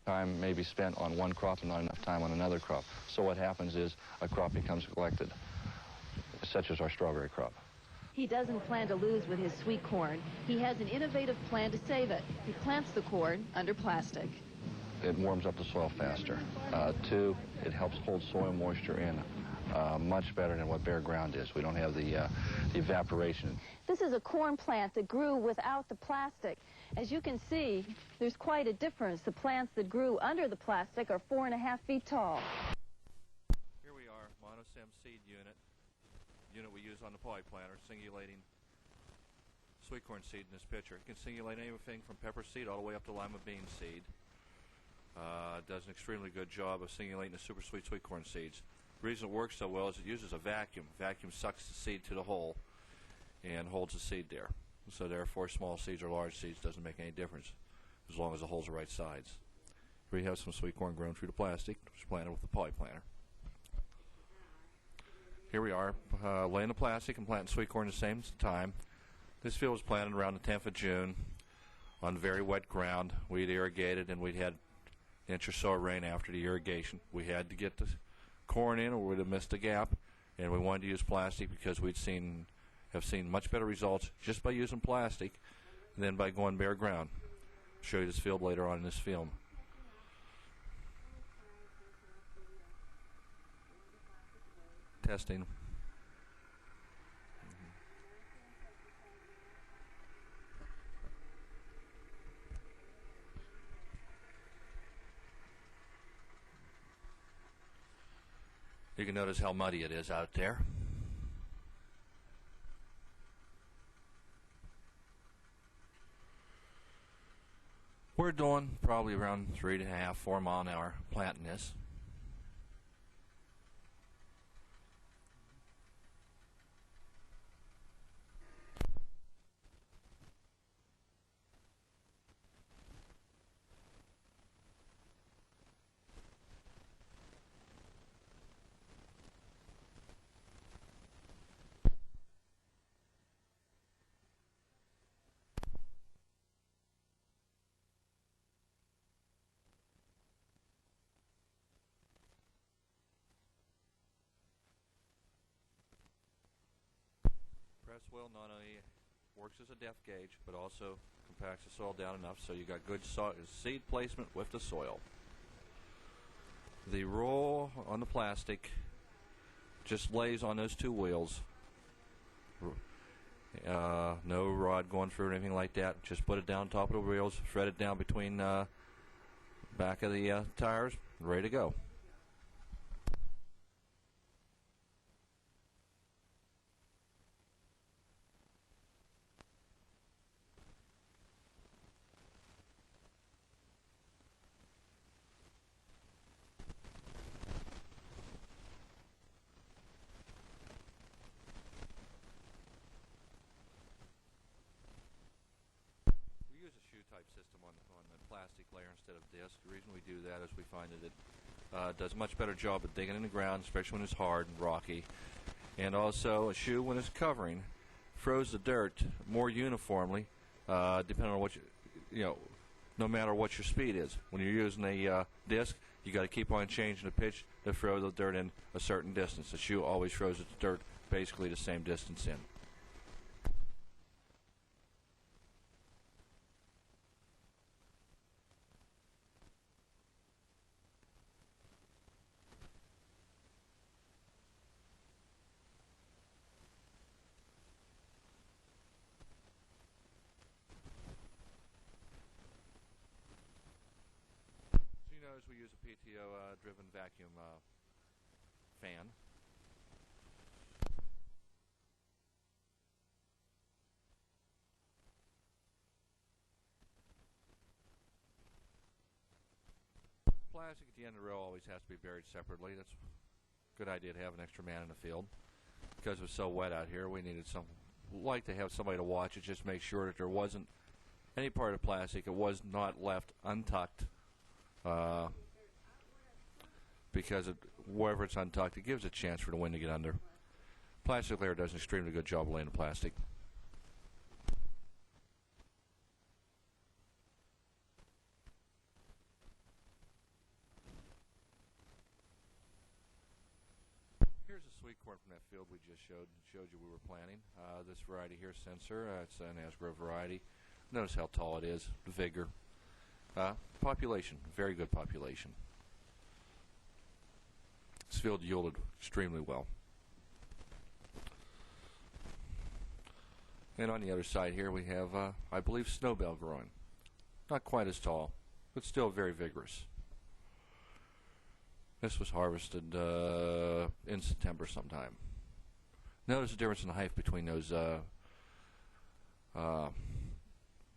Time may be spent on one crop and not enough time on another crop. So what happens is a crop becomes neglected, such as our strawberry crop. He doesn't plan to lose with his sweet corn. He has an innovative plan to save it. He plants the corn under plastic. It warms up the soil faster. Two, it helps hold soil moisture in much better than what bare ground is. We don't have the evaporation. This is a corn plant that grew without the plastic. As you can see, there's quite a difference. The plants that grew under the plastic are 4.5 feet tall. Here we are, monosem seed unit we use on the polyplanter, singulating sweet corn seed in this picture. It can singulate anything from pepper seed all the way up to lima bean seed. Does an extremely good job of singulating the super sweet corn seeds. The reason it works so well is it uses a vacuum. Vacuum sucks the seed to the hole and holds the seed there. So therefore, small seeds or large seeds doesn't make any difference as long as the hole's the right size. Here we have some sweet corn grown through the plastic, which is planted with the polyplanter. Here we are, laying the plastic and planting sweet corn at the same time. This field was planted around the 10th of June on very wet ground. We'd irrigated and we'd had an inch or so of rain after the irrigation. We had to get the corn in or we'd have missed a gap, and we wanted to use plastic because we'd have seen much better results just by using plastic than by going bare ground. I'll show you this field later on in this film. Testing. You can notice how muddy it is out there. We're doing probably around 3.5, 4 mile an hour planting this. Press wheel not only works as a depth gauge, but also compacts the soil down enough so you got good seed placement with the soil. The roll on the plastic just lays on those two wheels. No rod going through or anything like that. Just put it down top of the wheels, thread it down between back of the tires, ready to go. Type system on the plastic layer instead of disc. The reason we do that is we find that it does a much better job of digging in the ground, especially when it's hard and rocky. And also, a shoe, when it's covering, throws the dirt more uniformly, depending on what no matter what your speed is. When you're using a disc, you got to keep on changing the pitch to throw the dirt in a certain distance. The shoe always throws the dirt basically the same distance in. We use a PTO-driven vacuum fan. Plastic at the end of the row always has to be buried separately. That's a good idea to have an extra man in the field. Because it was so wet out here, we needed to have somebody to watch it, just make sure that there wasn't any part of plastic that was not left untucked. Because wherever it's untucked, it gives a chance for the wind to get under. Plastic layer does an extremely good job of laying the plastic. sweet corn from that field we just showed you we were planting. This variety here, Sensor, it's an Asgrove variety. Notice how tall it is, the vigor. Population, very good population. This field yielded extremely well. And on the other side here we have, I believe, snowbell growing. Not quite as tall, but still very vigorous. This was harvested in September sometime. Notice the difference in the height between those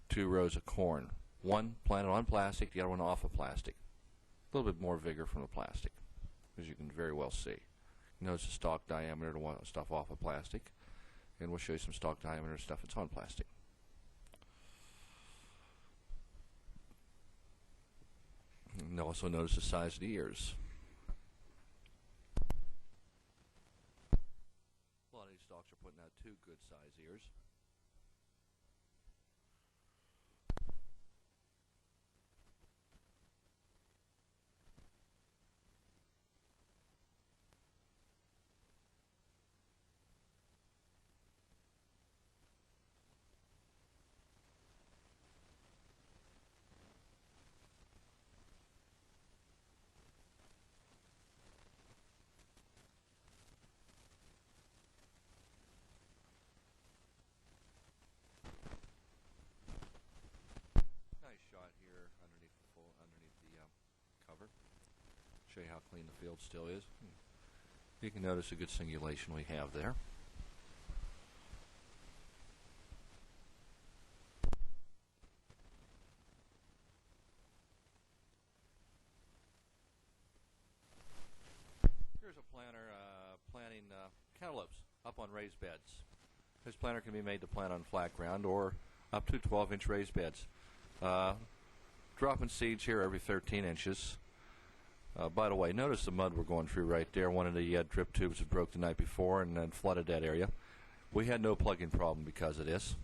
two rows of corn. One planted on plastic, the other one off of plastic. A little bit more vigor from the plastic, as you can very well see. Notice the stalk diameter to one stuff off of plastic, and we'll show you some stalk diameter stuff that's on plastic. And also notice the size of the ears. A lot of these stalks are putting out 2 good size ears. Shot here underneath the cover. Show you how clean the field still is. You can notice a good singulation we have there. Here's a planter planting cantaloupes up on raised beds. This planter can be made to plant on flat ground or up to 12-inch raised beds. Dropping seeds here every 13 inches. By the way, notice the mud we're going through right there. One of the drip tubes had broke the night before and then flooded that area. We had no plugging problem because of this.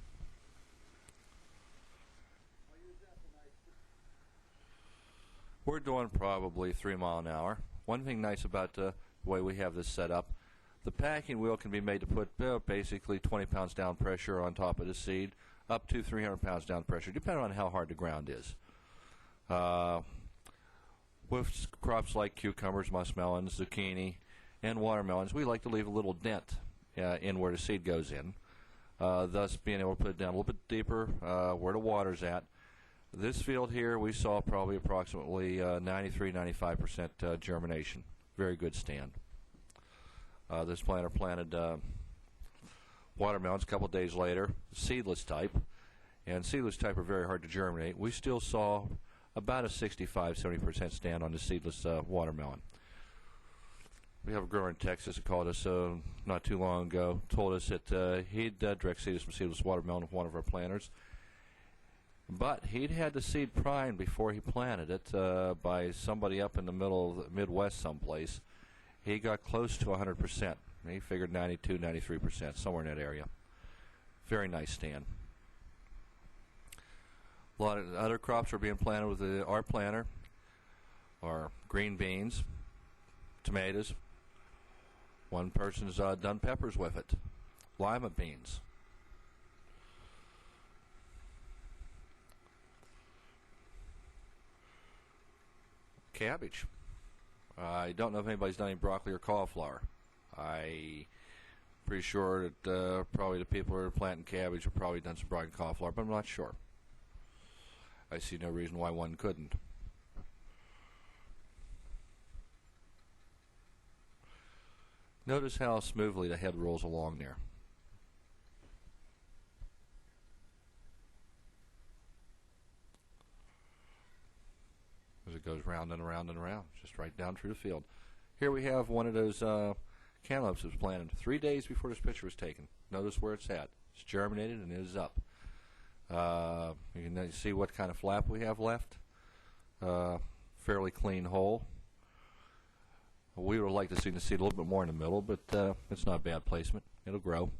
We're doing probably 3 miles an hour. One thing nice about the way we have this set up, the packing wheel can be made to put basically 20 pounds down pressure on top of the seed, up to 300 pounds down pressure, depending on how hard the ground is. With crops like cucumbers, muskmelons, zucchini, and watermelons, we like to leave a little dent in where the seed goes in, thus being able to put it down a little bit deeper where the water's at. This field here, we saw probably approximately 93-95% germination. Very good stand. This planter planted watermelons a couple days later, seedless type, and seedless type are very hard to germinate. We still saw about a 65-70% stand on the seedless watermelon. We have a grower in Texas that called us not too long ago, told us that he'd direct seeded some seedless watermelon with one of our planters, but he'd had the seed primed before he planted it by somebody up in the middle of the Midwest someplace. He got close to 100%. He figured 92-93%, somewhere in that area. Very nice stand. A lot of other crops are being planted with our planter, or green beans, tomatoes. One person's done peppers with it. Lima beans. Cabbage. I don't know if anybody's done any broccoli or cauliflower. I'm pretty sure that probably the people who are planting cabbage have probably done some broccoli and cauliflower, but I'm not sure. I see no reason why one couldn't. Notice how smoothly the head rolls along there. As it goes round and around and around, just right down through the field. Here we have one of those cantaloupes that was planted 3 days before this picture was taken. Notice where it's at. It's germinated and it is up. You can see what kind of flap we have left. Fairly clean hole. We would like to see the seed a little bit more in the middle, but it's not bad placement. It'll grow.